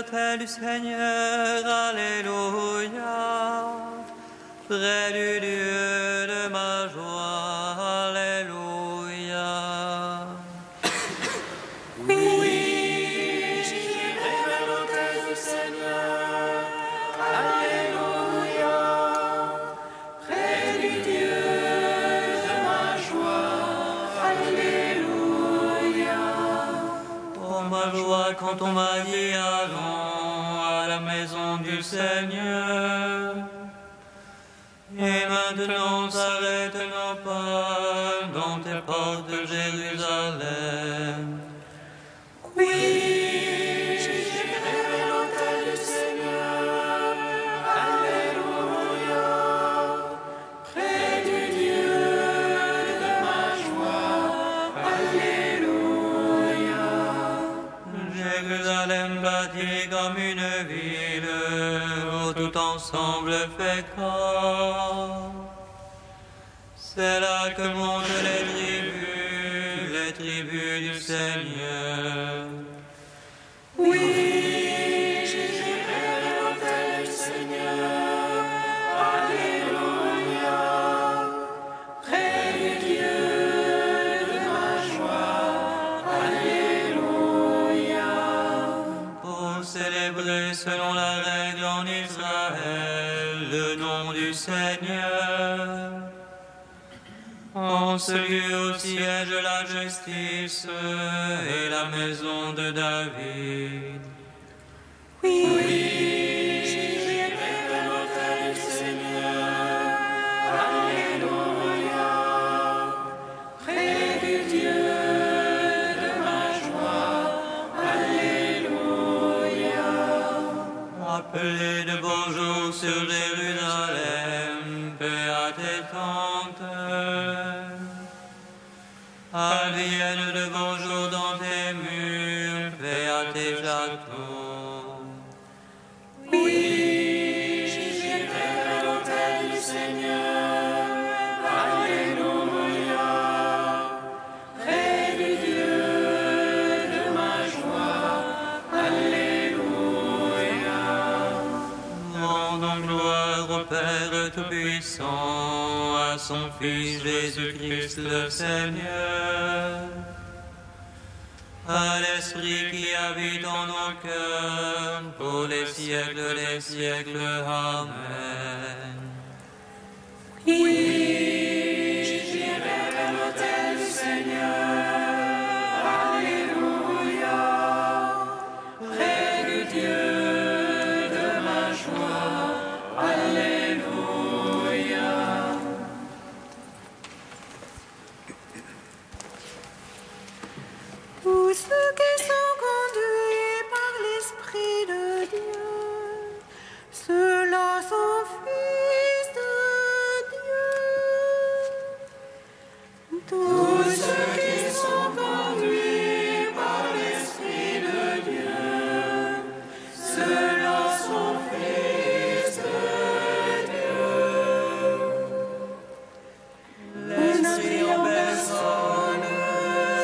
l'autel du Seigneur, alléluia. Près du Dieu de ma joie, alléluia. Oui, j'irai vers l'autel du Seigneur, alléluia. Près du Dieu de ma joie, alléluia. Oh ma joie quand on m'a dit allons à la maison du Seigneur. Et maintenant s'arrête nos pas dans tes portes de Jérusalem. Oui, j'irai vers l'autel du Seigneur, alléluia. Près du Dieu de ma joie, alléluia. Jérusalem bâtie comme une ville, où tout ensemble fait corps. C'est là que montent les tribus du Seigneur. Oui, j'irai vers l'autel du Seigneur, alléluia. Près du Dieu de ma joie, alléluia. Pour célébrer selon la règle en Israël le nom du Seigneur. En ce lieu au siège la justice et la maison de David. Oui, j'irai vers l'autel du Seigneur, alléluia. Près du Dieu de ma joie, alléluia. Appelez de beaux jours sur Jérusalem, paix à tes tentes. Advienne de beaux jours dans tes murs, paix à tes châteaux. Oui, j'irai vers l'autel du Seigneur, alléluia. Près du Dieu de ma joie, alléluia. Rendons gloire au Père Tout-Puissant, à son Fils Jésus-Christ le Seigneur, à l'Esprit qui habite en nos cœurs, pour les siècles des siècles. Amen. Oui, j'irai vers l'autel du Seigneur, alléluia. Près du Dieu de ma joie, alléluia. Tous ceux qui sont conduits par l'Esprit de Dieu, ceux-là sont fils de Dieu. Tous ceux qui sont conduits par l'Esprit de Dieu, ceux-là sont fils de Dieu. L'Esprit en personne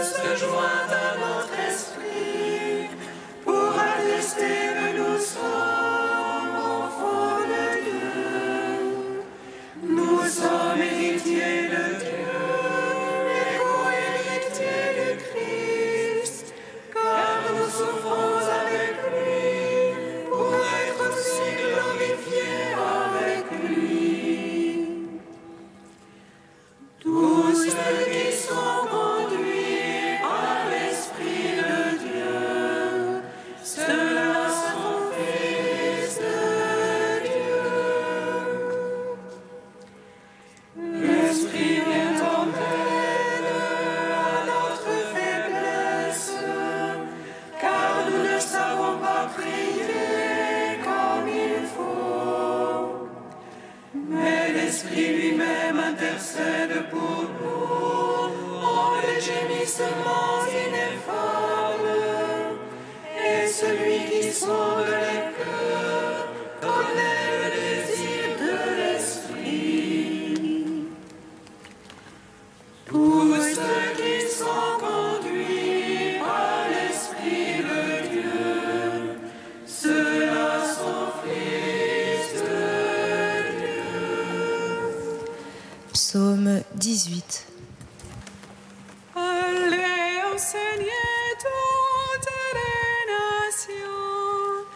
se joint à notre esprit pour attester que nous sommes enfants de Dieu. Nous sommes héritiers de Dieu et co-héritiers du Christ, car nous souffrons avec lui pour être aussi glorifiés avec lui. Tous ceux qui sont conduits par l'Esprit de Dieu, ceux-là sont fils de Dieu. L'Esprit vient en aide à notre faiblesse, car nous ne savons pas prier comme il faut. Mais l'Esprit lui-même intercède pour nous en des gémissements ineffables. Et celui qui sonde les cœurs connaît le désir de l'Esprit. Tous ceux qui sont conduits par l'Esprit de Dieu, ceux Psaume 18. Allez enseigner toutes les nations,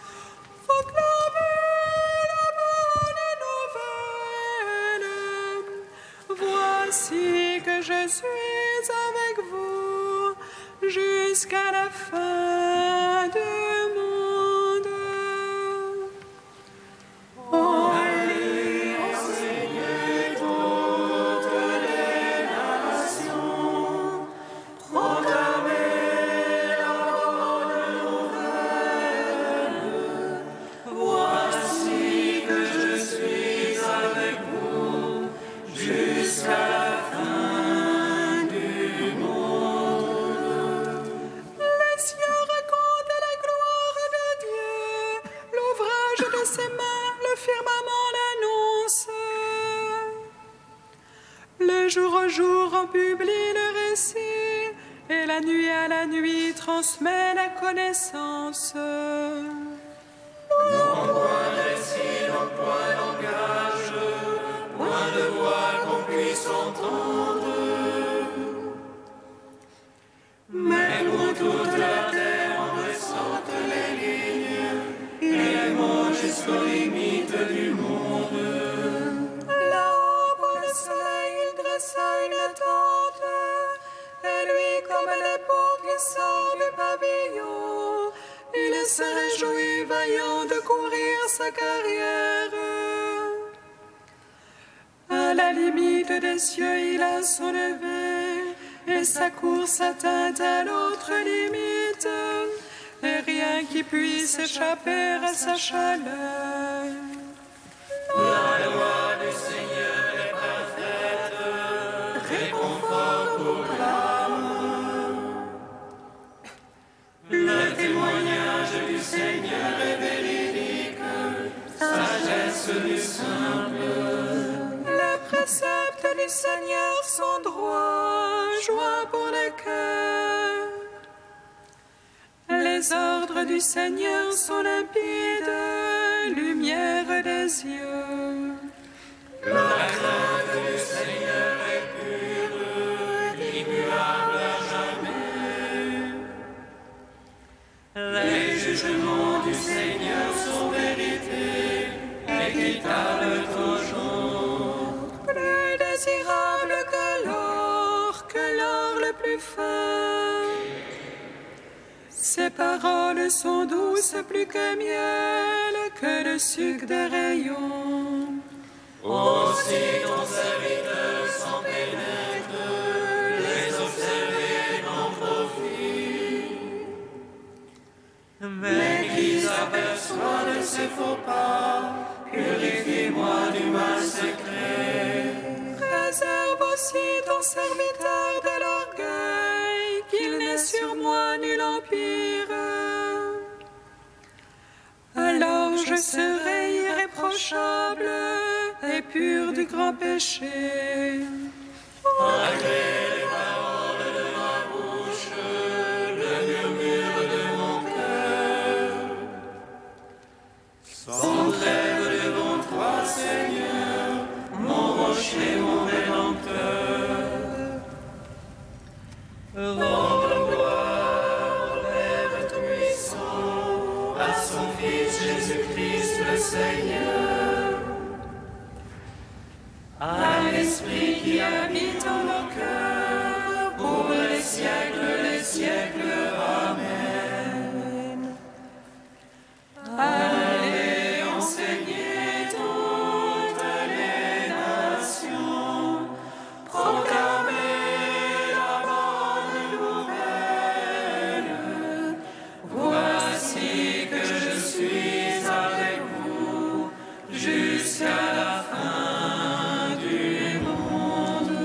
proclamez la bonne nouvelle. Voici que je suis avec vous jusqu'à la fin du monde. Allez enseigner toutes les nations, proclamez la bonne nouvelle. Voici que je suis avec vous jusqu'à la fin du monde. Les cieux racontent la gloire de Dieu, l'ouvrage de ses mains, le firmament l'annonce. Le jour au jour on publie le récit, et la nuit à la nuit transmet la connaissance. Non point récit, non point langage, point de voix qu'on puisse entendre. Mais pour toute la terre en ressentent les lignes, et les mots jusqu'aux limites du monde. Là-haut, pour le soleil, il dressa une tente, et lui, comme l'époux qui sort du pavillon, il se réjouit vaillant de courir sa carrière. À la limite des cieux, il a son lever, et sa course atteint à l'autre limite, et rien qui puisse échapper à sa chaleur. La loi du Seigneur est parfaite, réconfort proclame. Le témoignage du Seigneur est véridique, sagesse du simple. Les préceptes du Seigneur sont droits, joie pour le cœur. Les ordres du Seigneur sont limpides, lumière des yeux. La crainte du Seigneur est pure, immuable à jamais. Les jugements du Seigneur sont vérité, équitables toujours. Plus désirable que l'or le plus fin. Ses paroles sont douces plus que miel, que le sucre des rayons. Aussi ton serviteur s'en pénètre, les observer n'en profite. Mais qui s'aperçoit de ses faux pas, purifie-moi du mal secret. Préserve aussi ton serviteur de l'orgueil, qu'il n'ait sur moi nul empire. Alors je serai irréprochable et pur du grand péché. Malgré les paroles de ma bouche, le murmure de mon cœur, sans trêve devant toi, Seigneur, mon rocher, mon rédempteur. Rendre gloire, Père tout-puissant, à son Fils Jésus-Christ le Seigneur, à l'Esprit qui habite en nos cœurs, pour les siècles, Amen. Allez enseigner toutes les nations, proclamez la bonne nouvelle. Voici que je suis avec vous jusqu'à la fin du monde.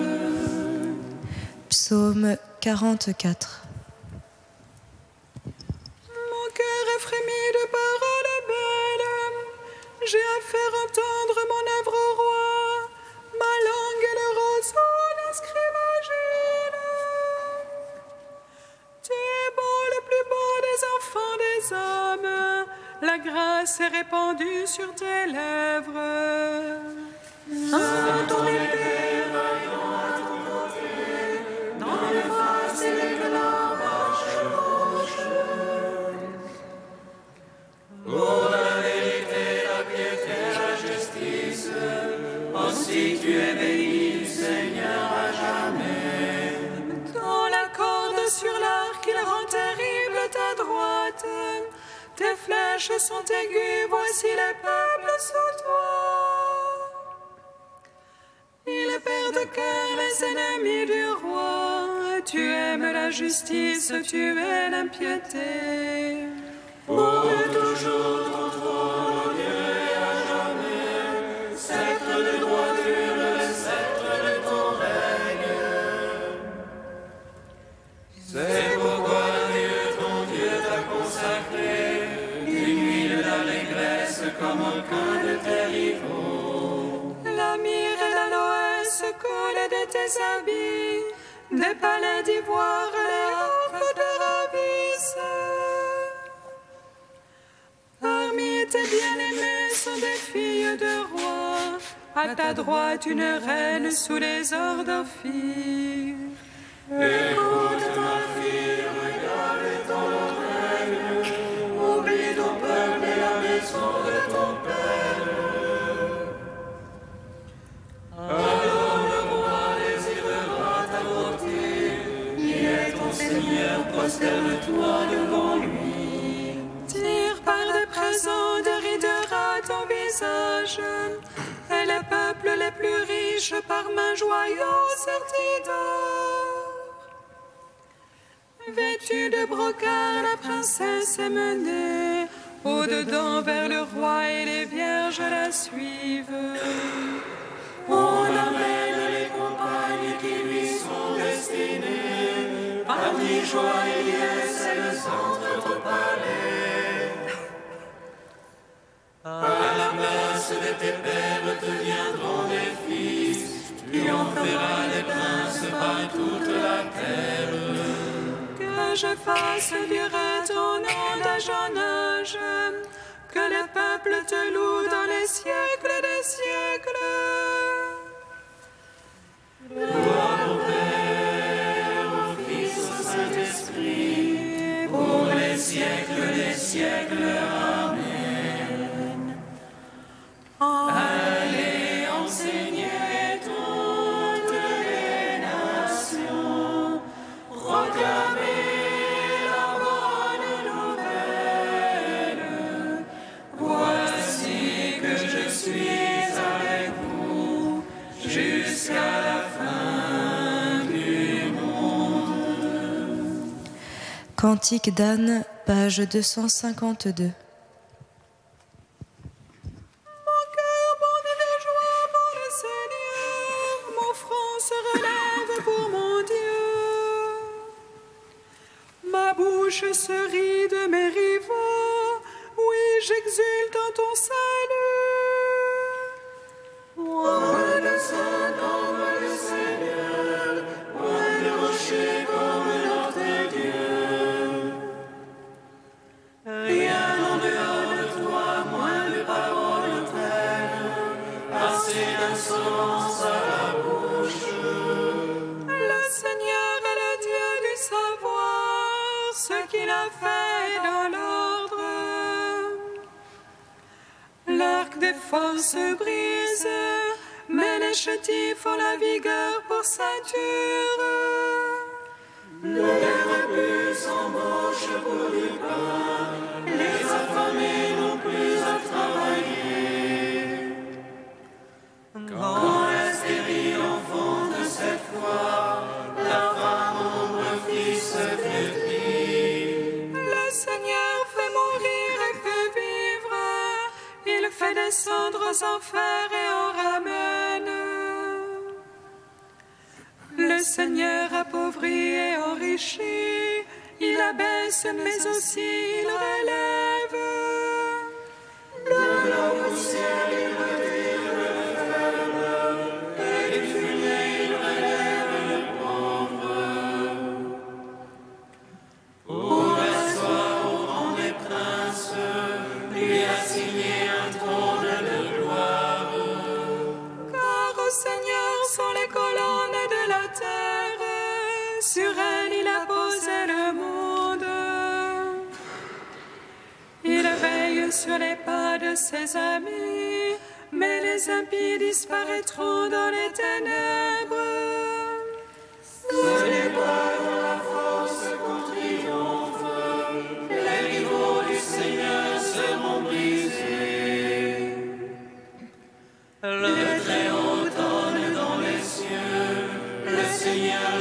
Psaume 44. Mon cœur est frémi de paroles belles. J'ai à faire entendre mon œuvre au roi. Ma langue est le roseau d'un scribagine. Tu es beau, le plus beau des enfants des hommes. La grâce est répandue sur tes lèvres. Ton épée flèches sont aiguës, voici les peuples sous toi. Il perd de cœur les ennemis du roi. Tu aimes la justice, tu es l'impiété. Pour toujours ton trône, Dieu, et à jamais, sceptre de droiture, le sceptre de ton règne. C'est pourquoi Dieu, ton Dieu, t'a consacré une huile d'allégresse comme aucun de tes rivaux. La myrrhe et l'aloès coulent de tes habits, des palais d'ivoire, les harpes te ravissent. Parmi tes bien-aimés sont des filles de rois, à ta droite une reine sous les ors d'Ophir. Écoute ma fille, regarde ton règne, oublie ton peuple et la maison de ton père. Alors le roi désirera ta beauté, il est ton Seigneur, prosterne-toi devant lui. Tire par des présents, déridera ton visage, et les peuples les plus riches par main joyeuse sertis d'or. Vêtue de brocart, la princesse est menée au-dedans vers le roi et les vierges la suivent. On amène les compagnes qui lui sont destinées, parmi joie et liesse, elles entrent au palais. À la place de tes pères te viendront des fils, tu en feras des princes par toute la terre. Que je fasse durer ton nom d'âge en âge, que le peuple te loue dans les siècles des siècles. Gloire au Père, au Fils, au Saint-Esprit, pour les siècles des siècles. Amen. Allez enseigner toutes les nations, proclamez la bonne nouvelle. Voici que je suis avec vous jusqu'à la fin du monde. Cantique d'Anne, page 252. Mon cœur bonde de joie pour le Seigneur, mon front se relève pour mon Dieu. Ma bouche se rit de mes rivaux, oui, j'exulte en ton salut. Point de saint comme le Seigneur, point de rocher comme notre Dieu. Rien en dehors de toi, moins de paroles vaines, assez d'insolence à la bouche. Le Seigneur est le Dieu du savoir, ce qu'il a fait dans l'ordre. L'arc des forces brise, mais les chétifs ont la vigueur pour ceinture. Les rebus s'embauchent pour du pain, les affamés n'ont plus à travailler. Quand la stérile enfante cette fois, la femme ombre fils flétrit. Le Seigneur fait mourir et fait vivre, il fait descendre aux enfers et en ramène. Le Seigneur appauvrit et enrichit, il abaisse mais aussi il relève. De la poussière il retire le faible, et du fumier il relève le pauvre. Pour asseoir au rang des princes, lui assigner un trône de gloire. Car au Seigneur sont les colonnes de la terre, sur elles il a posé le monde. Il veille sur les pas de ses amis, mais les impies disparaîtront dans les ténèbres. Ce n'est pas dans la force qu'on triomphe, les rivaux du Seigneur seront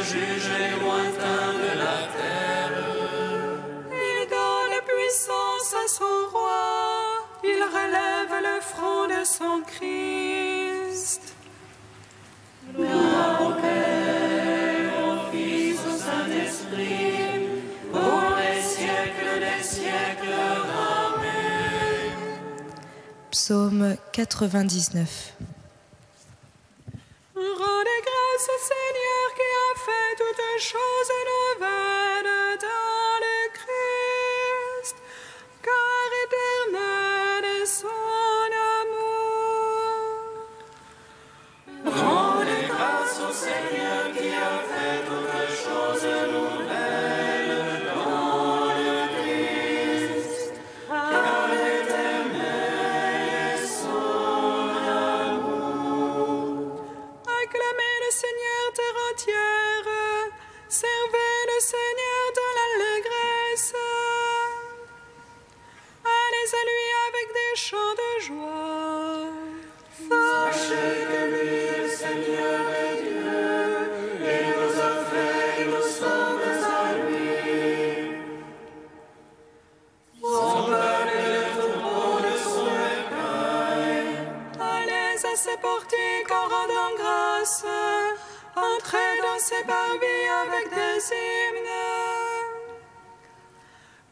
juge les lointains de la terre. Il donne puissance à son roi, il relève le front de son Christ. Gloire au Père, au Fils, au Saint-Esprit, pour les siècles des siècles. Amen. Psaume 99. Rendez grâce au Seigneur qui a fait toutes choses nouvelles dans le Christ, car éternel est son amour. Rendez grâce au Seigneur qui a fait toutes choses nouvelles dans le Christ, car l'éternel est son amour. Acclamez le Seigneur terre entière, servez le Seigneur dans l'allégresse. Allez à lui avec des chants de joie. Sachez que lui, le Seigneur est Dieu, il nous a fait, nous sommes à lui. Son peuple est le troupeau de son écaille. Allez à ses portiques en rendant grâce, entrez dans ses parvis avec des hymnes.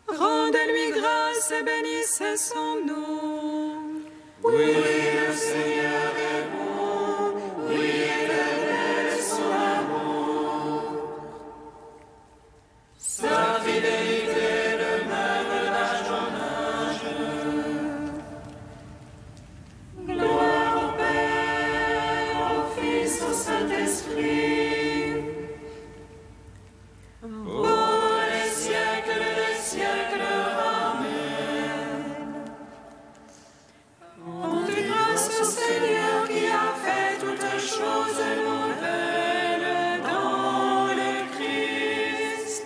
Rendez-lui grâce et bénissez son nom. Oui, le Seigneur est bon, oui, éternel est son amour. Sa fidélité demeure d'âge en âge. Gloire au Père, au Fils, au Saint-Esprit, pour les siècles des siècles. Amen. Rendez grâce au Seigneur qui a fait toutes choses nouvelles dans le Christ,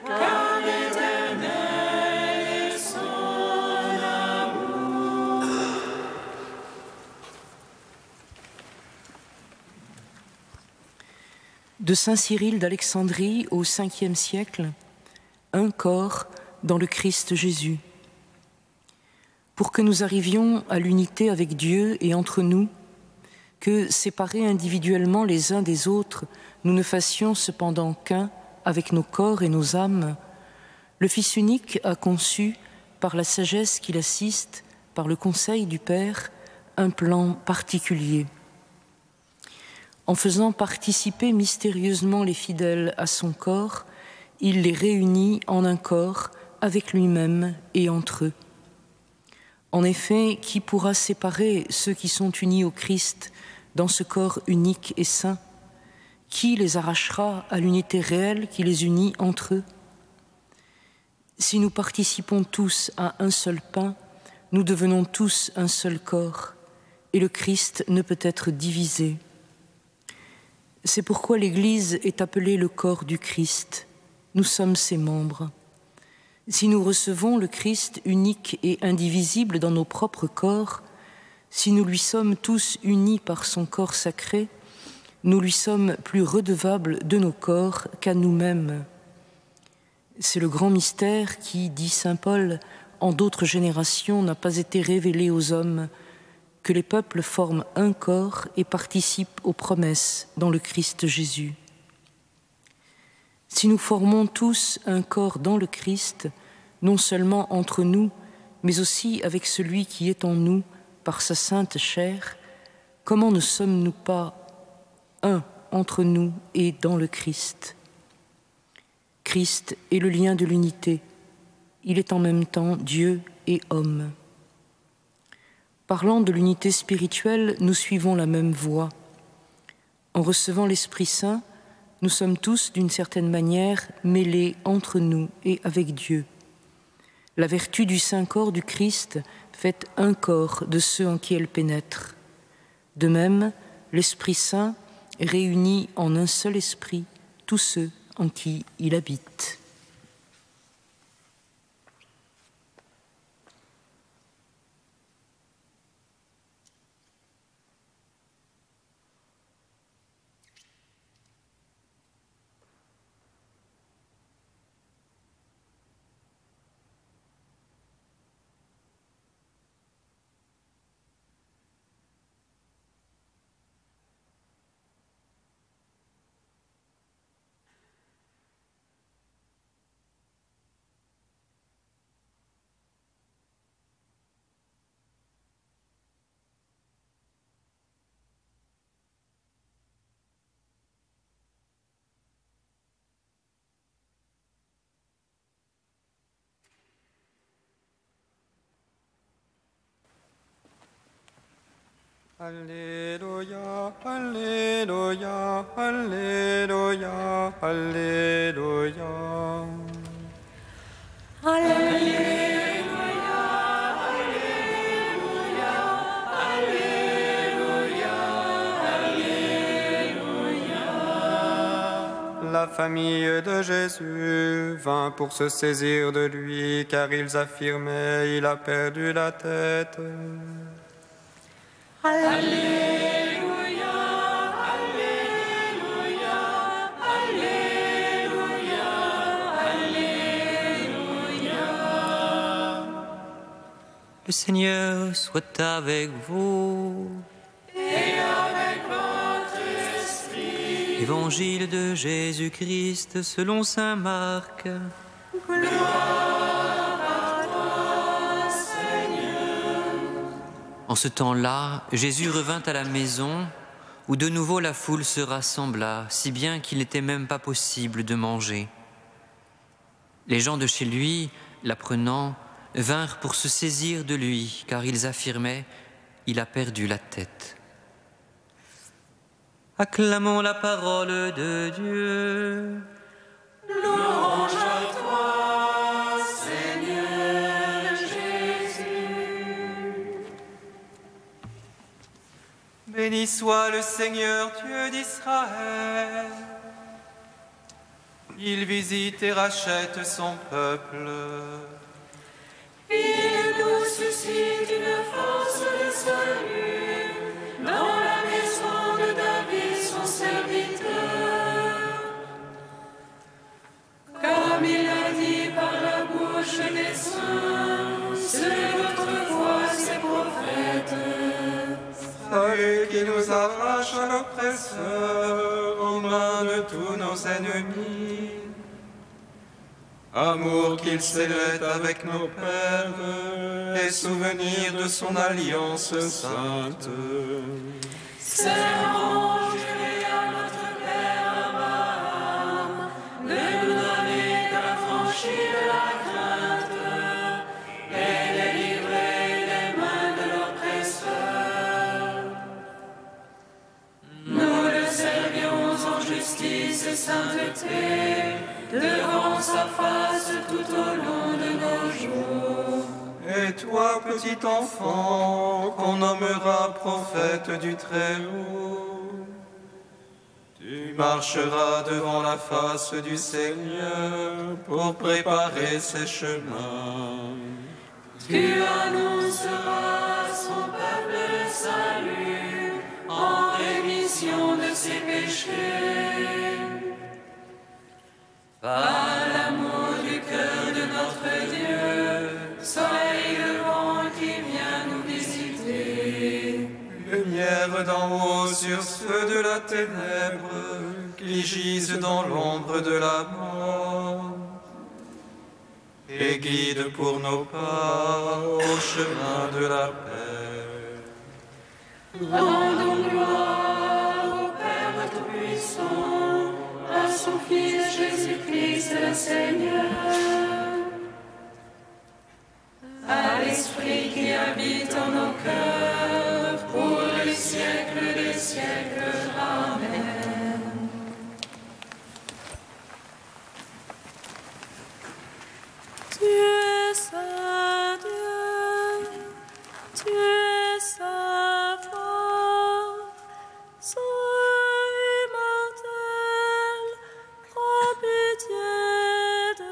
car l'éternel est son amour. De saint Cyril d'Alexandrie au 5e siècle, un corps dans le Christ Jésus. Pour que nous arrivions à l'unité avec Dieu et entre nous, que, séparés individuellement les uns des autres, nous ne fassions cependant qu'un avec nos corps et nos âmes, le Fils unique a conçu, par la sagesse qui l'assiste, par le conseil du Père, un plan particulier. En faisant participer mystérieusement les fidèles à son corps, il les réunit en un corps avec lui-même et entre eux. En effet, qui pourra séparer ceux qui sont unis au Christ dans ce corps unique et saint? Qui les arrachera à l'unité réelle qui les unit entre eux? Si nous participons tous à un seul pain, nous devenons tous un seul corps, et le Christ ne peut être divisé. C'est pourquoi l'Église est appelée le corps du Christ. Nous sommes ses membres. Si nous recevons le Christ unique et indivisible dans nos propres corps, si nous lui sommes tous unis par son corps sacré, nous lui sommes plus redevables de nos corps qu'à nous-mêmes. C'est le grand mystère qui, dit saint Paul, en d'autres générations n'a pas été révélé aux hommes, que les peuples forment un corps et participent aux promesses dans le Christ Jésus. Si nous formons tous un corps dans le Christ, non seulement entre nous, mais aussi avec celui qui est en nous par sa sainte chair, comment ne sommes-nous pas un entre nous et dans le Christ? Christ est le lien de l'unité. Il est en même temps Dieu et homme. Parlant de l'unité spirituelle, nous suivons la même voie. En recevant l'Esprit Saint, nous sommes tous, d'une certaine manière, mêlés entre nous et avec Dieu. La vertu du Saint-Corps du Christ fait un corps de ceux en qui elle pénètre. De même, l'Esprit Saint réunit en un seul esprit tous ceux en qui il habite. Alléluia, Alléluia, Alléluia, Alléluia. Alléluia, Alléluia, Alléluia, Alléluia. La famille de Jésus vint pour se saisir de lui, car ils affirmaient, il a perdu la tête. Alléluia, Alléluia, Alléluia, Alléluia. Le Seigneur soit avec vous. Et avec votre esprit. Évangile de Jésus-Christ selon saint Marc. En ce temps-là, Jésus revint à la maison où de nouveau la foule se rassembla, si bien qu'il n'était même pas possible de manger. Les gens de chez lui, l'apprenant, vinrent pour se saisir de lui, car ils affirmaient « Il a perdu la tête ». Acclamons la parole de Dieu. Louange à toi, Seigneur Jésus. Béni soit le Seigneur Dieu d'Israël. Il visite et rachète son peuple. Il nous suscite une force de salut dans la maison de David, son serviteur. Comme il l'a dit par la bouche des saints, c'est votre voix, ses prophètes. Salut qui nous arrache à l'oppresseur, aux mains de tous nos ennemis. Amour qu'il célèbre avec nos pères, et souvenir de son alliance sainte. Serment juré à notre Père Abraham, de nous donner de l'affranchir de la crainte, et de livrer des mains de l'oppresseur. Nous le servions en justice et sainteté, devant sa face tout au long de nos jours. Et toi, petit enfant, qu'on nommera prophète du Très-Haut, tu marcheras devant la face du Seigneur pour préparer ses chemins. Tu annonceras à son peuple le salut en rémission de ses péchés. Par l'amour du cœur de notre Dieu, soleil levant qui vient nous visiter. Lumière d'en haut sur ceux de la ténèbre qui gisent dans l'ombre de la mort. Et guide pour nos pas au chemin de la paix. Rendons gloire au Père Tout-Puissant, à son Fils Jésus-Christ le Seigneur, à l'Esprit qui habite en nos cœurs, pour les siècles des siècles. Amen. Tu es saint Dieu, tu es saint fort, saint immortel, prends pitié de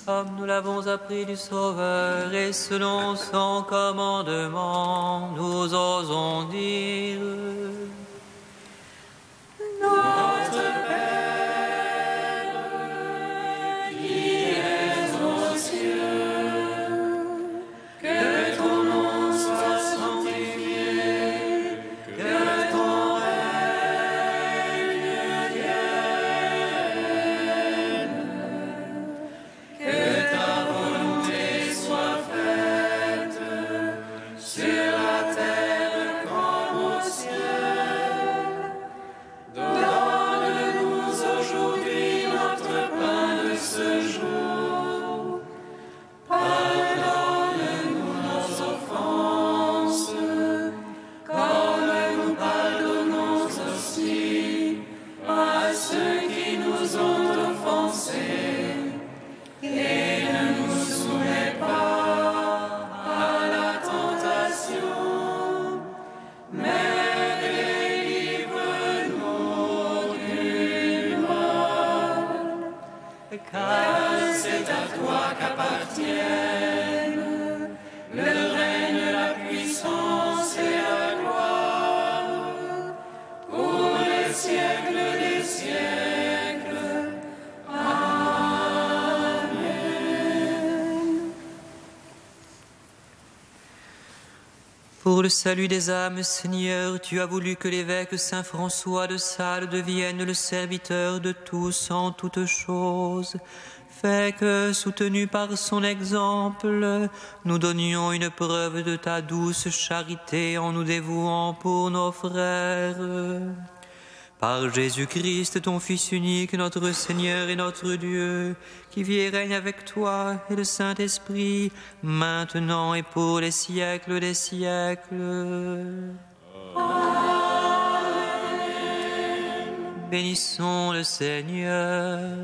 Comme nous l'avons appris du Sauveur et selon son commandement, nous osons dire: Notre Père, qui es aux cieux, que ton nom soit sanctifié, que ton règne vienne, que ta volonté soit faite sur la terre comme au ciel. Donne-nous aujourd'hui notre pain de ce jour. Pardonne-nous nos offenses, comme nous pardonnons aussi à ceux qui nous ont offensés. Et ne nous soumets pas à la tentation, mais délivre-nous du mal. Car c'est à toi qu'appartiennent le règne, la puissance et la gloire pour les siècles des siècles. Pour le salut des âmes, Seigneur, tu as voulu que l'évêque Saint François de Sales devienne le serviteur de tous en toutes choses. Fais que, soutenus par son exemple, nous donnions une preuve de ta douce charité en nous dévouant pour nos frères. Par Jésus-Christ, ton Fils unique, notre Seigneur et notre Dieu, qui vit et règne avec toi et le Saint-Esprit, maintenant et pour les siècles des siècles. Amen. Bénissons le Seigneur.